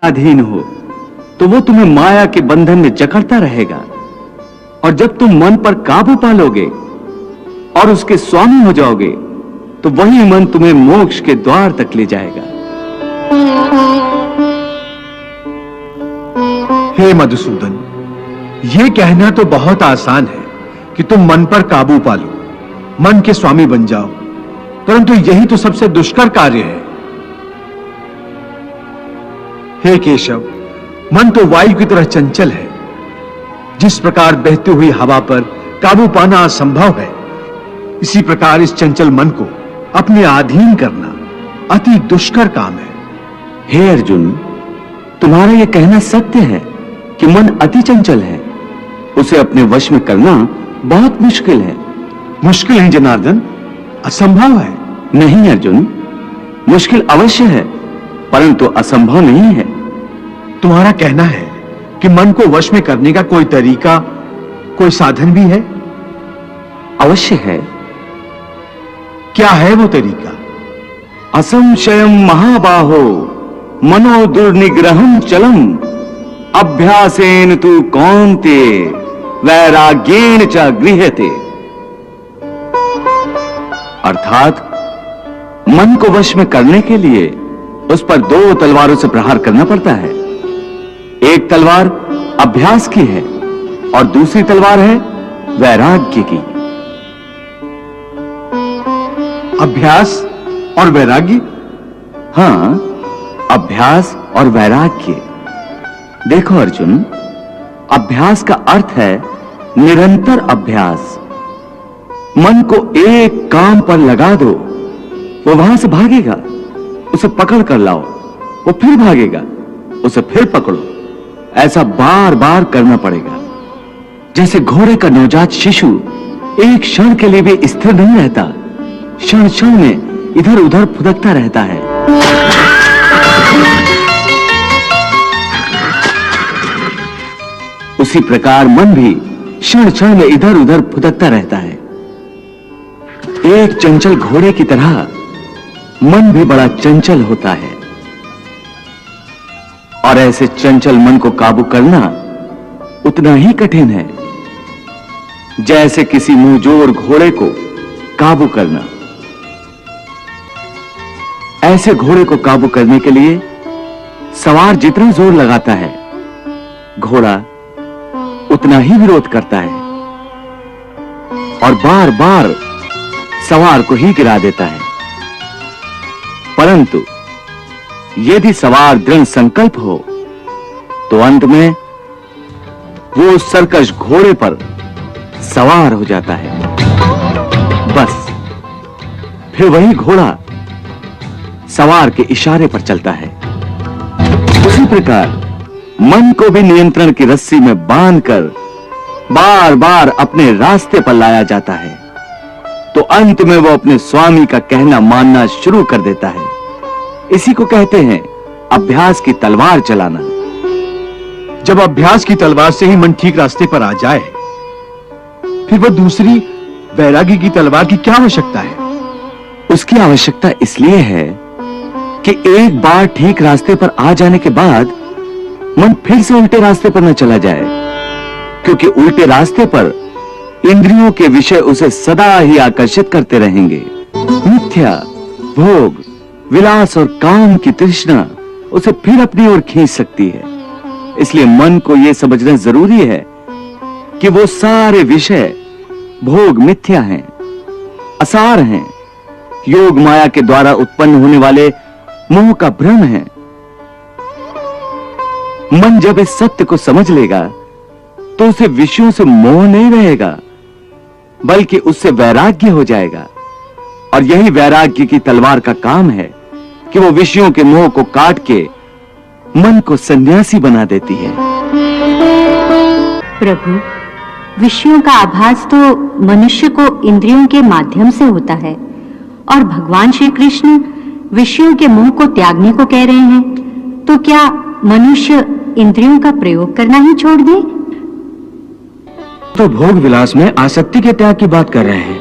अधीन हो तो वो तुम्हें माया के बंधन में जकड़ता रहेगा, और जब तुम मन पर काबू पा लोगे और उसके स्वामी हो जाओगे तो वही मन तुम्हें मोक्ष के द्वार तक ले जाएगा। हे मधुसूदन, यह कहना तो बहुत आसान है कि तुम मन पर काबू पा लो, मन के स्वामी बन जाओ, परंतु यही तो सबसे दुष्कर कार्य है। हे केशव, मन तो वायु की तरह चंचल है। जिस प्रकार बहती हुई हवा पर काबू पाना असंभव है, इसी प्रकार इस चंचल मन को अपने अधीन करना अति दुष्कर काम है। हे अर्जुन, तुम्हारा यह कहना सत्य है कि मन अति चंचल है, उसे अपने वश में करना बहुत मुश्किल है। मुश्किल है जनार्दन, असंभव है। नहीं अर्जुन, मुश्किल अवश्य है, परंतु असंभव नहीं है। तुम्हारा कहना है कि मन को वश में करने का कोई तरीका, कोई साधन भी है? अवश्य है। क्या है वो तरीका? असंशयम महाबाहो मनो दुर्निग्रहम चलम अभ्यासेन तु कौन्ते वैराग्येन च गृह्यते। अर्थात मन को वश में करने के लिए उस पर दो तलवारों से प्रहार करना पड़ता है। एक तलवार अभ्यास की है और दूसरी तलवार है वैराग्य की। अभ्यास और वैराग्य? हां, अभ्यास और वैराग्य। देखो अर्जुन, अभ्यास का अर्थ है निरंतर अभ्यास। मन को एक काम पर लगा दो, वो वहां से भागेगा, उसे पकड़ कर लाओ, वो फिर भागेगा, उसे फिर पकड़ो। ऐसा बार बार करना पड़ेगा। जैसे घोड़े का नवजात शिशु एक क्षण के लिए भी स्थिर नहीं रहता, क्षण क्षण में इधर उधर फुदकता रहता है। उसी प्रकार मन भी क्षण क्षण में इधर उधर फुदकता रहता है। एक चंचल घोड़े की तरह मन भी बड़ा चंचल होता है, और ऐसे चंचल मन को काबू करना उतना ही कठिन है जैसे किसी मुंहजोर घोड़े को काबू करना। ऐसे घोड़े को काबू करने के लिए सवार जितना जोर लगाता है, घोड़ा उतना ही विरोध करता है और बार बार सवार को ही गिरा देता है। परंतु यदि सवार दृढ़ संकल्प हो तो अंत में वो सरकश घोड़े पर सवार हो जाता है। बस फिर वही घोड़ा सवार के इशारे पर चलता है। उसी प्रकार मन को भी नियंत्रण की रस्सी में बांधकर बार बार अपने रास्ते पर लाया जाता है, तो अंत में वो अपने स्वामी का कहना मानना शुरू कर देता है। इसी को कहते हैं अभ्यास की तलवार चलाना। जब अभ्यास की तलवार से ही मन ठीक रास्ते पर आ जाए, फिर वह दूसरी वैराग्य की तलवार की क्या आवश्यकता है? उसकी आवश्यकता इसलिए है कि एक बार ठीक रास्ते पर आ जाने के बाद मन फिर से उल्टे रास्ते पर न चला जाए, क्योंकि उल्टे रास्ते पर इंद्रियों के विषय उसे सदा ही आकर्षित करते रहेंगे। मिथ्या, भोग, विलास और काम की तृष्णा उसे फिर अपनी ओर खींच सकती है। इसलिए मन को यह समझना जरूरी है कि वो सारे विषय भोग मिथ्या हैं, असार हैं, योग माया के द्वारा उत्पन्न होने वाले मोह का भ्रम है। मन जब इस सत्य को समझ लेगा तो उसे विषयों से मोह नहीं रहेगा, बल्कि उससे वैराग्य हो जाएगा। और यही वैराग्य की तलवार का काम है कि वो विषयों के मोह को काट के मन को सन्यासी बना देती है। प्रभु, विषयों का आभास तो मनुष्य को इंद्रियों के माध्यम से होता है, और भगवान श्री कृष्ण विषयों के मोह को त्यागने को कह रहे हैं, तो क्या मनुष्य इंद्रियों का प्रयोग करना ही छोड़ दे? तो भोग विलास में आसक्ति के त्याग की बात कर रहे हैं।